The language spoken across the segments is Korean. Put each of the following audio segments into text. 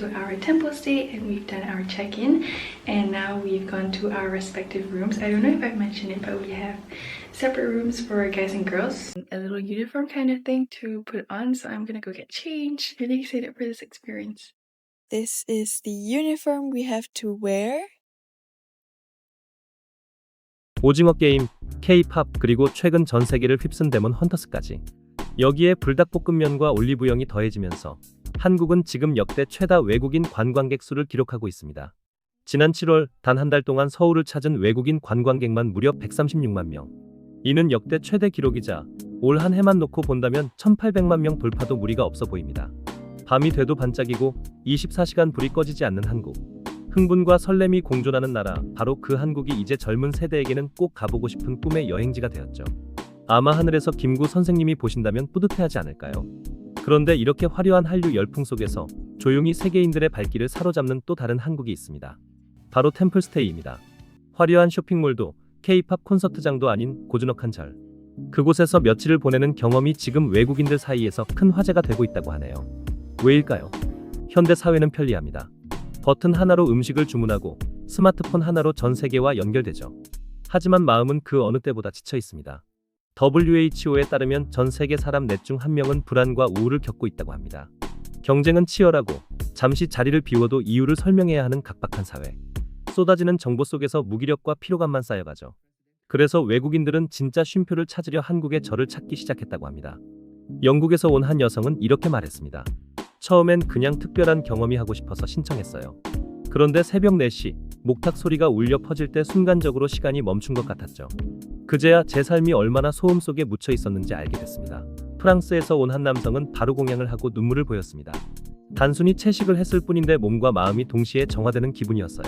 to our temple stay and we've done our check-in, and now we've gone to our respective rooms. I don't know if I've mentioned it, but we have separate rooms for guys and girls. A little uniform kind of thing to put on, so I'm gonna go get changed. Really excited for this experience. This is the uniform we have to wear. 오징어 게임, K-팝 그리고 최근 전 세계를 휩쓴 데몬 헌터스까지. 여기에 불닭볶음면과 올리브영이 더해지면서 한국은 지금 역대 최다 외국인 관광객 수를 기록하고 있습니다. 지난 7월 단 한 달 동안 서울을 찾은 외국인 관광객만 무려 136만 명. 이는 역대 최대 기록이자 올 한 해만 놓고 본다면 1800만 명 돌파도 무리가 없어 보입니다. 밤이 돼도 반짝이고 24시간 불이 꺼지지 않는 한국. 흥분과 설렘이 공존하는 나라, 바로 그 한국이 이제 젊은 세대에게는 꼭 가보고 싶은 꿈의 여행지가 되었죠. 아마 하늘에서 김구 선생님이 보신다면 뿌듯해하지 않을까요? 그런데 이렇게 화려한 한류 열풍 속에서 조용히 세계인들의 발길을 사로잡는 또 다른 한국이 있습니다. 바로 템플스테이입니다. 화려한 쇼핑몰도 K-팝 콘서트장도 아닌 고즈넉한 절. 그곳에서 며칠을 보내는 경험이 지금 외국인들 사이에서 큰 화제가 되고 있다고 하네요. 왜일까요? 현대 사회는 편리합니다. 버튼 하나로 음식을 주문하고 스마트폰 하나로 전 세계와 연결되죠. 하지만 마음은 그 어느 때보다 지쳐 있습니다. WHO에 따르면 전 세계 사람 넷 중 한 명은 불안과 우울을 겪고 있다고 합니다. 경쟁은 치열하고 잠시 자리를 비워도 이유를 설명해야 하는 각박한 사회. 쏟아지는 정보 속에서 무기력과 피로감만 쌓여가죠. 그래서 외국인들은 진짜 쉼표를 찾으려 한국의 절을 찾기 시작했다고 합니다. 영국에서 온 한 여성은 이렇게 말했습니다. 처음엔 그냥 특별한 경험이 하고 싶어서 신청했어요. 그런데 새벽 4시 목탁 소리가 울려 퍼질 때 순간적으로 시간이 멈춘 것 같았죠. 그제야 제 삶이 얼마나 소음 속에 묻혀 있었는지 알게 됐습니다. 프랑스에서 온 한 남성은 바로 공양을 하고 눈물을 보였습니다. 단순히 채식을 했을 뿐인데 몸과 마음이 동시에 정화되는 기분이었어요.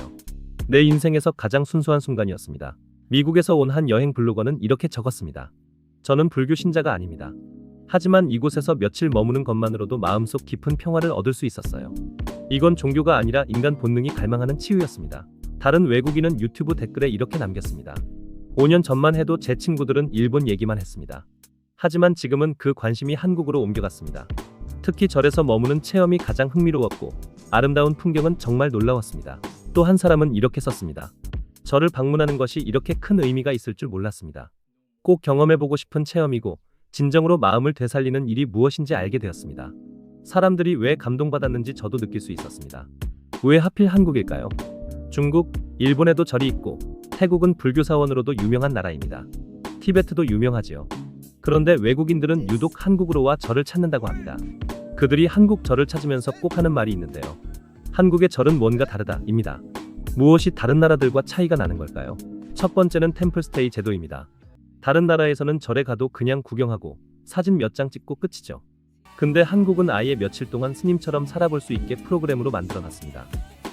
내 인생에서 가장 순수한 순간이었습니다. 미국에서 온 한 여행 블로거는 이렇게 적었습니다. 저는 불교 신자가 아닙니다. 하지만 이곳에서 며칠 머무는 것만으로도 마음속 깊은 평화를 얻을 수 있었어요. 이건 종교가 아니라 인간 본능이 갈망하는 치유였습니다. 다른 외국인은 유튜브 댓글에 이렇게 남겼습니다. 5년 전만 해도 제 친구들은 일본 얘기만 했습니다. 하지만 지금은 그 관심이 한국으로 옮겨갔습니다. 특히 절에서 머무는 체험이 가장 흥미로웠고 아름다운 풍경은 정말 놀라웠습니다. 또 한 사람은 이렇게 썼습니다. 절을 방문하는 것이 이렇게 큰 의미가 있을 줄 몰랐습니다. 꼭 경험해보고 싶은 체험이고 진정으로 마음을 되살리는 일이 무엇인지 알게 되었습니다. 사람들이 왜 감동받았는지 저도 느낄 수 있었습니다. 왜 하필 한국일까요? 중국, 일본에도 절이 있고 태국은 불교 사원으로도 유명한 나라입니다. 티베트도 유명하지요. 그런데 외국인들은 유독 한국으로 와 절을 찾는다고 합니다. 그들이 한국 절을 찾으면서 꼭 하는 말이 있는데요. 한국의 절은 뭔가 다르다입니다. 무엇이 다른 나라들과 차이가 나는 걸까요? 첫 번째는 템플스테이 제도입니다. 다른 나라에서는 절에 가도 그냥 구경하고 사진 몇 장 찍고 끝이죠. 근데 한국은 아예 며칠 동안 스님처럼 살아볼 수 있게 프로그램으로 만들어놨습니다.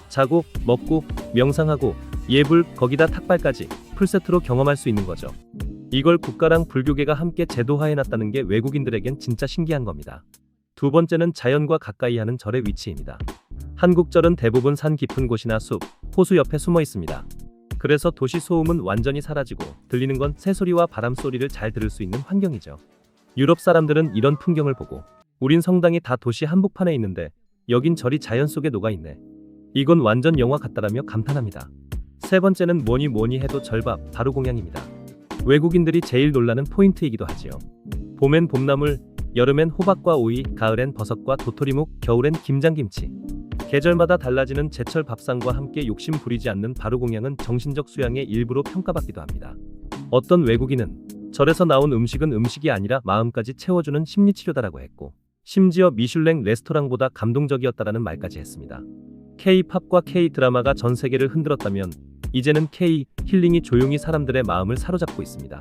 자고, 먹고, 명상하고, 예불, 거기다 탁발까지 풀세트로 경험할 수 있는 거죠. 이걸 국가랑 불교계가 함께 제도화해놨다는 게 외국인들에겐 진짜 신기한 겁니다. 두 번째는 자연과 가까이 하는 절의 위치입니다. 한국 절은 대부분 산 깊은 곳이나 숲, 호수 옆에 숨어 있습니다. 그래서 도시 소음은 완전히 사라지고 들리는 건 새소리와 바람 소리를 잘 들을 수 있는 환경이죠. 유럽 사람들은 이런 풍경을 보고 우린 성당이 다 도시 한복판에 있는데 여긴 절이 자연 속에 녹아있네. 이건 완전 영화 같다라며 감탄합니다. 세 번째는 뭐니 해도 절밥, 바로 공양입니다. 외국인들이 제일 놀라는 포인트이기도 하지요. 봄엔 봄나물, 여름엔 호박과 오이, 가을엔 버섯과 도토리묵, 겨울엔 김장김치. 계절마다 달라지는 제철 밥상과 함께 욕심 부리지 않는 바로 공양은 정신적 수양의 일부로 평가받기도 합니다. 어떤 외국인은 절에서 나온 음식은 음식이 아니라 마음까지 채워주는 심리치료다라고 했고 심지어 미슐랭 레스토랑보다 감동적이었다라는 말까지 했습니다. K-팝과 K-드라마가 전 세계를 흔들었다면 이제는 K-힐링이 조용히 사람들의 마음을 사로잡고 있습니다.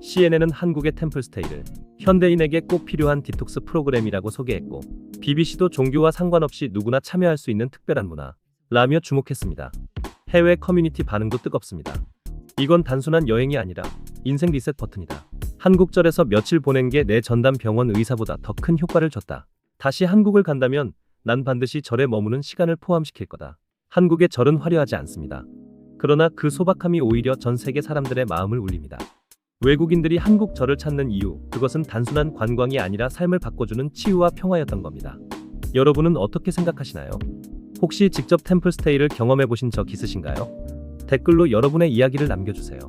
CNN은 한국의 템플스테이를 현대인에게 꼭 필요한 디톡스 프로그램이라고 소개했고 BBC도 종교와 상관없이 누구나 참여할 수 있는 특별한 문화라며 주목했습니다. 해외 커뮤니티 반응도 뜨겁습니다. 이건 단순한 여행이 아니라 인생 리셋 버튼이다. 한국절에서 며칠 보낸 게 내 전담 병원 의사보다 더 큰 효과를 줬다. 다시 한국을 간다면 난 반드시 절에 머무는 시간을 포함시킬 거다. 한국의 절은 화려하지 않습니다. 그러나 그 소박함이 오히려 전 세계 사람들의 마음을 울립니다. 외국인들이 한국 절을 찾는 이유, 그것은 단순한 관광이 아니라 삶을 바꿔주는 치유와 평화였던 겁니다. 여러분은 어떻게 생각하시나요? 혹시 직접 템플스테이를 경험해 보신 적 있으신가요? 댓글로 여러분의 이야기를 남겨주세요.